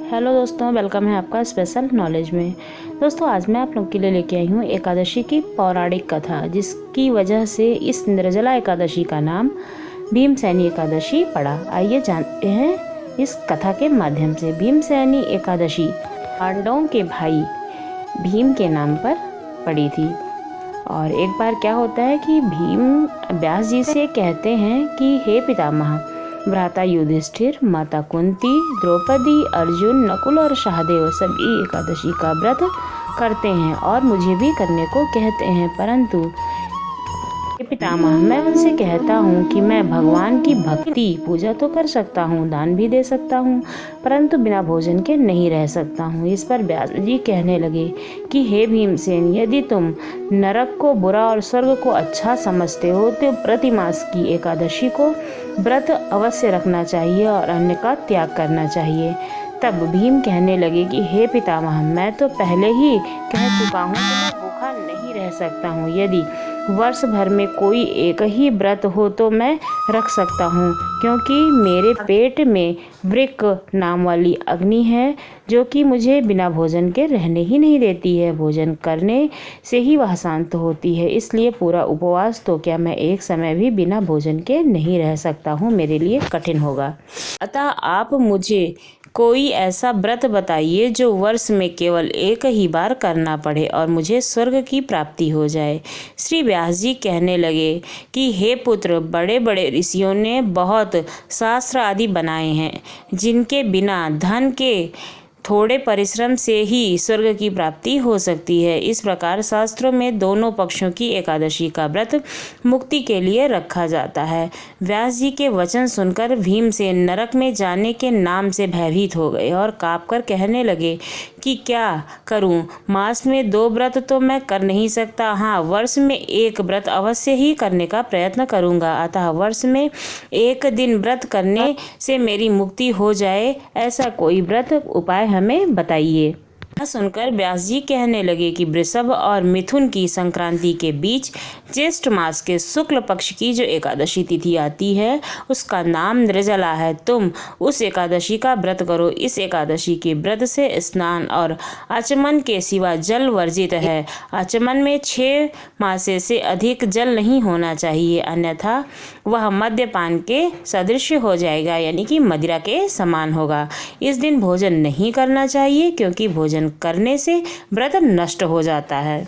Hello दोस्तों, welcome है आपका स्पेशल नॉलेज में। दोस्तों, आज मैं आप लोग के लिए लेके आई हूँ एकादशी की पौराणिक कथा, जिसकी वजह से इस निर्जला एकादशी का नाम भीमसेनी एकादशी पड़ा। आइए जानते हैं इस कथा के माध्यम से। भीमसेनी एकादशी पांडवों के भाई भीम के नाम पर पड़ी थी। और एक बार क्या होता है कि भीम व्यास जी से कहते हैं कि हे पितामह, भ्राता युधिष्ठिर, माता कुंती, द्रौपदी, अर्जुन, नकुल और सहदेव सभी एकादशी का व्रत करते हैं और मुझे भी करने को कहते हैं, परंतु पितामह, मैं उनसे कहता हूँ कि मैं भगवान की भक्ति पूजा तो कर सकता हूँ, दान भी दे सकता हूँ, परंतु बिना भोजन के नहीं रह सकता हूँ। इस पर व्यास जी कहने लगे कि हे भीमसेन, यदि तुम नरक को बुरा और स्वर्ग को अच्छा समझते हो तो प्रति मास की एकादशी को व्रत अवश्य रखना चाहिए और अन्न का त्याग करना चाहिए। तब भीम कहने लगे कि हे पितामह, मैं तो पहले ही कह चुका हूँ कि मैं भूखा नहीं रह सकता हूँ। यदि वर्ष भर में कोई एक ही व्रत हो तो मैं रख सकता हूँ, क्योंकि मेरे पेट में वृक नाम वाली अग्नि है जो कि मुझे बिना भोजन के रहने ही नहीं देती है। भोजन करने से ही वह शांत होती है, इसलिए पूरा उपवास तो क्या, मैं एक समय भी बिना भोजन के नहीं रह सकता हूँ, मेरे लिए कठिन होगा। अतः आप मुझे कोई ऐसा व्रत बताइए जो वर्ष में केवल एक ही बार करना पड़े और मुझे स्वर्ग की प्राप्ति हो जाए। श्री व्यास जी कहने लगे कि हे पुत्र, बड़े बड़े ऋषियों ने बहुत शास्त्र आदि बनाए हैं, जिनके बिना धन के थोड़े परिश्रम से ही स्वर्ग की प्राप्ति हो सकती है। इस प्रकार शास्त्रों में दोनों पक्षों की एकादशी का व्रत मुक्ति के लिए रखा जाता है। व्यास जी के वचन सुनकर भीमसेन नरक में जाने के नाम से भयभीत हो गए और कांपकर कहने लगे कि क्या करूं, मास में 2 व्रत तो मैं कर नहीं सकता, हाँ वर्ष में 1 व्रत अवश्य ही करने का प्रयत्न करूंगा। अतः वर्ष में 1 दिन व्रत करने से मेरी मुक्ति हो जाए, ऐसा कोई व्रत उपाय हमें बताइए। सुनकर व्यास जी कहने लगे कि वृषभ और मिथुन की संक्रांति के बीच ज्येष्ठ मास के शुक्ल पक्ष की जो एकादशी तिथि आती है उसका नाम निर्जला है। तुम उस एकादशी का व्रत करो। इस एकादशी के व्रत से स्नान और आचमन के सिवा जल वर्जित है। आचमन में 6 मासे से अधिक जल नहीं होना चाहिए, अन्यथा वह मद्यपान के सदृश हो जाएगा, यानी कि मदिरा के समान होगा। इस दिन भोजन नहीं करना चाहिए, क्योंकि भोजन करने से व्रत नष्ट हो जाता है।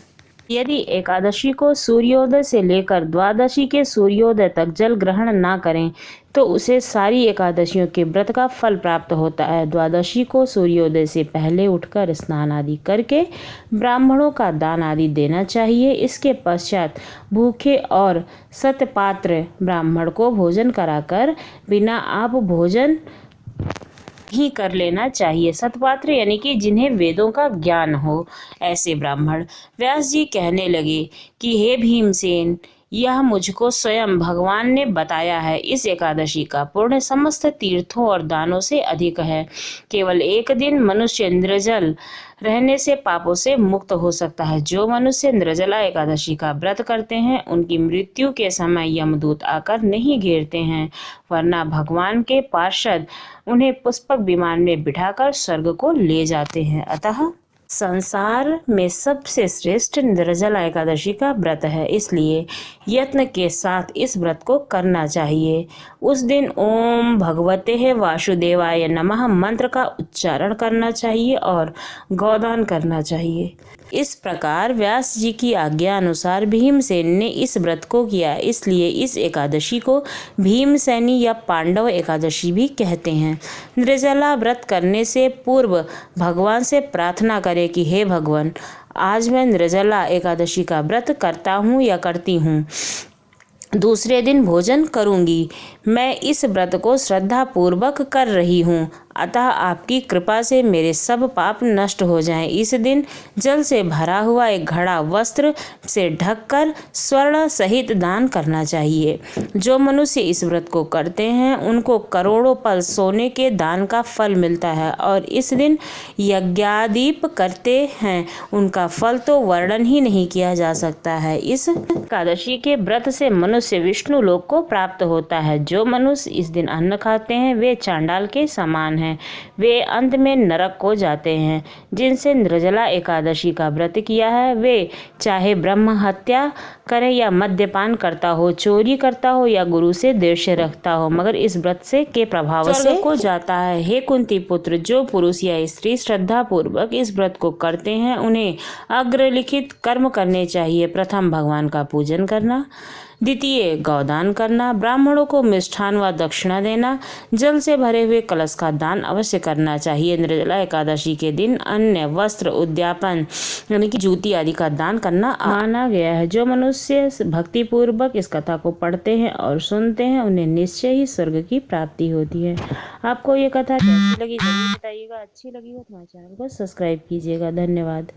यदि एकादशी को सूर्योदय से लेकर द्वादशी के सूर्योदय तक जल ग्रहण ना करें तो उसे सारी एकादशियों के व्रत का फल प्राप्त होता है। द्वादशी को सूर्योदय से पहले उठकर स्नान आदि करके ब्राह्मणों का दान आदि देना चाहिए। इसके पश्चात भूखे और सतपात्र ब्राह्मण को भोजन कराकर बिना आप भोजन ही कर लेना चाहिए। सतपात्र यानी कि जिन्हें वेदों का ज्ञान हो, ऐसे ब्राह्मण। व्यास जी कहने लगे कि हे भीमसेन, यह मुझको स्वयं भगवान ने बताया है। इस एकादशी का पुण्य समस्त तीर्थों और दानों से अधिक है। केवल 1 दिन मनुष्य निर्जल रहने से पापों से मुक्त हो सकता है। जो मनुष्य निर्जला एकादशी का व्रत करते हैं उनकी मृत्यु के समय यमदूत आकर नहीं घेरते हैं, वरना भगवान के पार्षद उन्हें पुष्पक विमान में बिठाकर स्वर्ग को ले जाते हैं। अतः संसार में सबसे श्रेष्ठ निर्जला एकादशी का व्रत है, इसलिए यत्न के साथ इस व्रत को करना चाहिए। उस दिन ओम भगवते वासुदेवाय नमः मंत्र का उच्चारण करना चाहिए और गौदान करना चाहिए। इस प्रकार व्यास जी की आज्ञा अनुसार भीमसेन ने इस व्रत को किया, इसलिए इस एकादशी को भीमसेनी या पांडव एकादशी भी कहते हैं। निर्जला व्रत करने से पूर्व भगवान से प्रार्थना करें कि हे भगवान, आज मैं निर्जला एकादशी का व्रत करता हूँ या करती हूँ, दूसरे दिन भोजन करूंगी। मैं इस व्रत को श्रद्धा पूर्वक कर रही हूँ, अतः आपकी कृपा से मेरे सब पाप नष्ट हो जाएं। इस दिन जल से भरा हुआ एक घड़ा वस्त्र से ढककर स्वर्ण सहित दान करना चाहिए। जो मनुष्य इस व्रत को करते हैं उनको करोड़ों पल सोने के दान का फल मिलता है, और इस दिन यज्ञादीप करते हैं उनका फल तो वर्णन ही नहीं किया जा सकता है। इस एकादशी के व्रत से मनुष्य विष्णु लोक को प्राप्त होता है। जो मनुष्य इस दिन अन्न खाते हैं वे चांडाल के समान हैं वे अंत में नरक को जाते हैं। जिनसे निर्जला एकादशी का व्रत किया है वे चाहे ब्रह्म हत्या करे या मद्यपान करता हो, चोरी करता हो या गुरु से द्वेष रखता हो, मगर इस व्रत से के प्रभाव से को जाता है। हे कुंती पुत्र, जो पुरुष या स्त्री श्रद्धा पूर्वक इस व्रत को करते हैं उन्हें अग्रलिखित कर्म करने चाहिए। प्रथम भगवान का पूजन करना, द्वितीय गौदान करना, ब्राह्मणों को मिष्ठान व दक्षिणा देना, जल से भरे हुए कलश का दान अवश्य करना चाहिए। निर्जला एकादशी के दिन अन्य वस्त्र, उद्यापन यानी कि जूती आदि का दान करना माना गया है। जो मनुष्य भक्ति पूर्वक इस कथा को पढ़ते हैं और सुनते हैं उन्हें निश्चय ही स्वर्ग की प्राप्ति होती है। आपको ये कथा कैसी लगी जरूर बताइएगा। अच्छी लगी हो तो हमारे चैनल को सब्सक्राइब कीजिएगा। धन्यवाद।